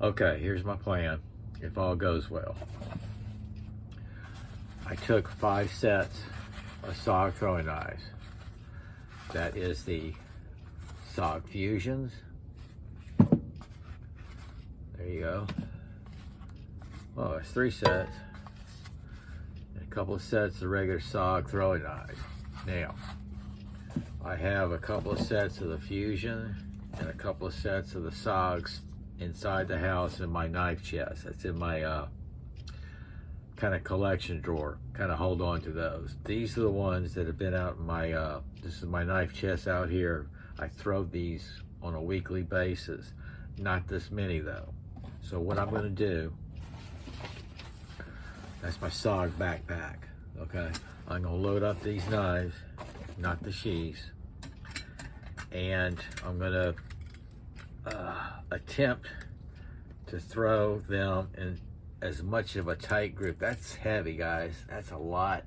Okay, here's my plan, if all goes well. I took 5 sets of SOG throwing knives. That is the SOG Fusions. There you go. Oh, it's 3 sets. And a couple of sets of regular SOG throwing knives. Now, I have a couple of sets of the Fusion and a couple of sets of the SOGs inside the house in my knife chest. That's in my kind of collection drawer. Kind of hold on to those. These are the ones that have been out in my, this is my knife chest out here. I throw these on a weekly basis. Not this many though. So what I'm gonna do, that's my SOG backpack, okay? I'm gonna load up these knives, not the sheaths, and I'm gonna attempt to throw them in as much of a tight grip. That's heavy, guys. That's a lot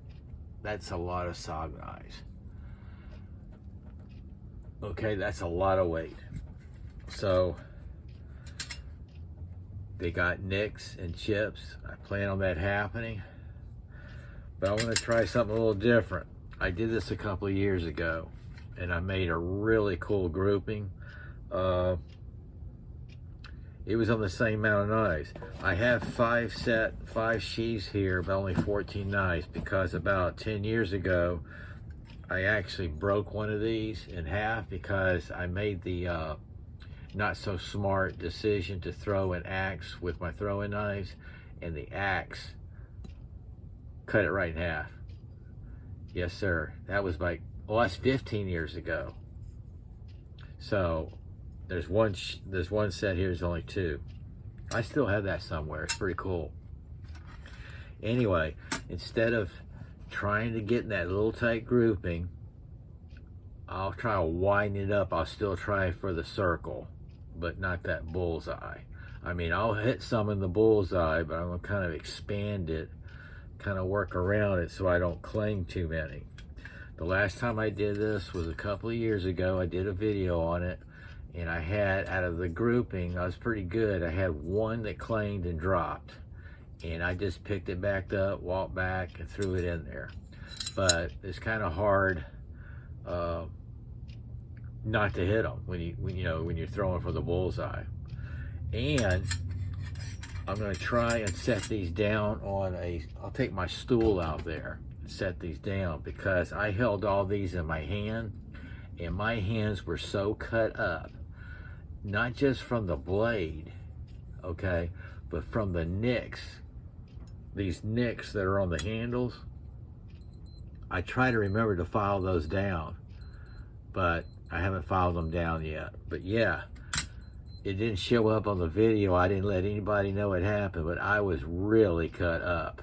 of SOG knives. Okay, that's a lot of weight. So they got nicks and chips. I plan on that happening, but I want to try something a little different. I did this a couple of years ago and I made a really cool grouping. It was on the same amount of knives. I have 5 sheaths here, but only 14 knives, because about 10 years ago, I actually broke one of these in half because I made the not so smart decision to throw an axe with my throwing knives, and the axe cut it right in half. Yes, sir. That was like, well, that's 15 years ago. So there's one set here, there's only 2. I still have that somewhere. It's pretty cool. Anyway, instead of trying to get in that little tight grouping, I'll try to widen it up. I'll still try for the circle, but not that bullseye. I mean, I'll hit some in the bullseye, but I'm gonna kind of expand it, kind of work around it so I don't cling too many. The last time I did this was a couple of years ago. I did a video on it, and I had, out of the grouping, I was pretty good. I had one that clanged and dropped, and I just picked it back up, walked back, and threw it in there. But it's kind of hard not to hit them when you're throwing for the bullseye. And I'm going to try and set these down on I'll take my stool out there and set these down, because I held all these in my hand, and my hands were so cut up, not just from the blade, okay, but from the nicks. These nicks that are on the handles, I try to remember to file those down, but I haven't filed them down yet. But yeah, it didn't show up on the video. I didn't let anybody know it happened, but I was really cut up.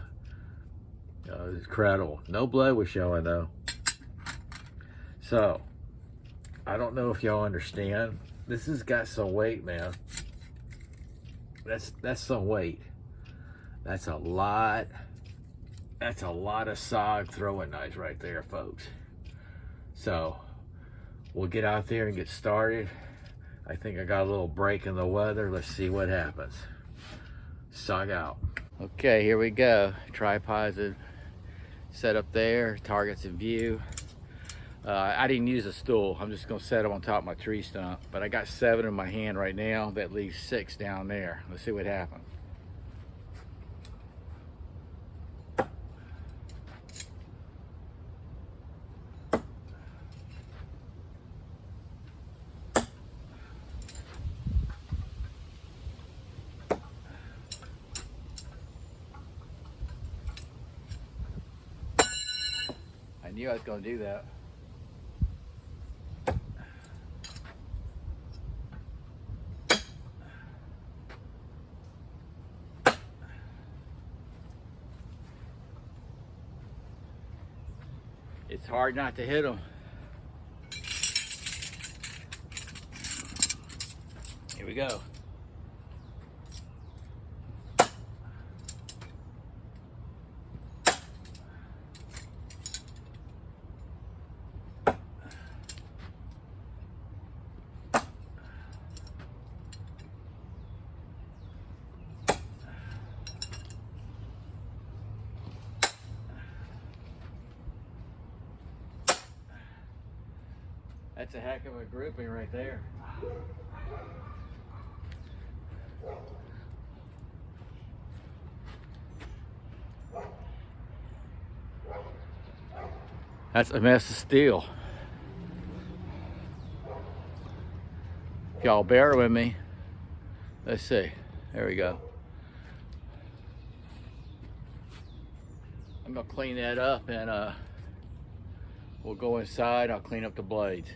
It was incredible. No blood was showing though. So, I don't know if y'all understand. This has got some weight, man. That's some weight. That's a lot of SOG throwing knives right there, folks. So we'll get out there and get started. I think I got a little break in the weather. Let's see what happens. SOG out. Okay, here we go. Tripods are set up there, targets in view. I didn't use a stool. I'm just gonna set them on top of my tree stump, but I got 7 in my hand right now. That leaves 6 down there. Let's see what happens. I knew I was gonna do that. It's hard not to hit them. Here we go. That's a heck of a grouping right there. That's a mess of steel. If y'all bear with me, let's see. There we go. I'm gonna clean that up and we'll go inside. I'll clean up the blades.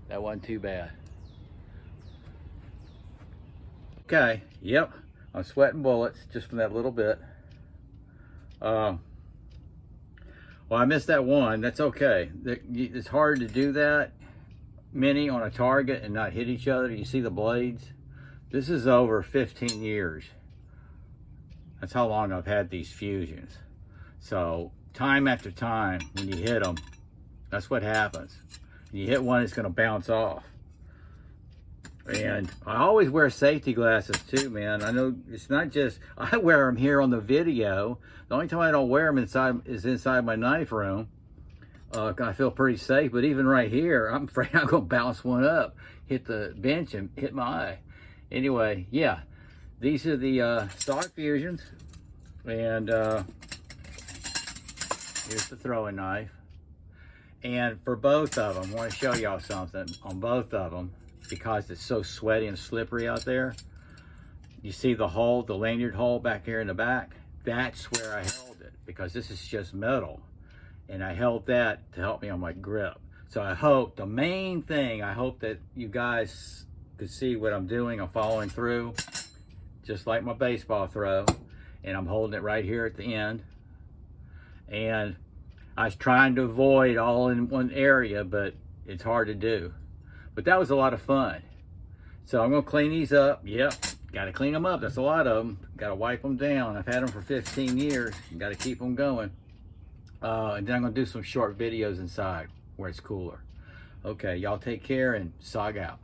That wasn't too bad. Okay, yep. I'm sweating bullets just from that little bit. Well, I missed that one. That's okay. It's hard to do that many on a target and not hit each other. You see the blades? This is over 15 years. That's how long I've had these fusions. So time after time, when you hit them, that's what happens. When you hit one, it's going to bounce off. And I always wear safety glasses too, man. I know it's not just, I wear them here on the video. The only time I don't wear them is inside my knife room. I feel pretty safe, but even right here, I'm afraid I'm gonna bounce one up, hit the bench and hit my eye. Anyway, yeah, these are the stock fusions. And here's the throwing knife. And for both of them, I wanna show y'all something on both of them. Because it's so sweaty and slippery out there. You see the hole, the lanyard hole back here in the back? That's where I held it, because this is just metal. And I held that to help me on my grip. So I hope, the main thing, I hope that you guys could see what I'm doing. I'm following through, just like my baseball throw. And I'm holding it right here at the end. And I was trying to avoid all in one area, but it's hard to do. But that was a lot of fun. So I'm gonna clean these up. Yep, gotta clean them up. That's a lot of them. Gotta wipe them down. I've had them for 15 years. Gotta keep them going. And then I'm gonna do some short videos inside where it's cooler. Okay, y'all take care and SOG out.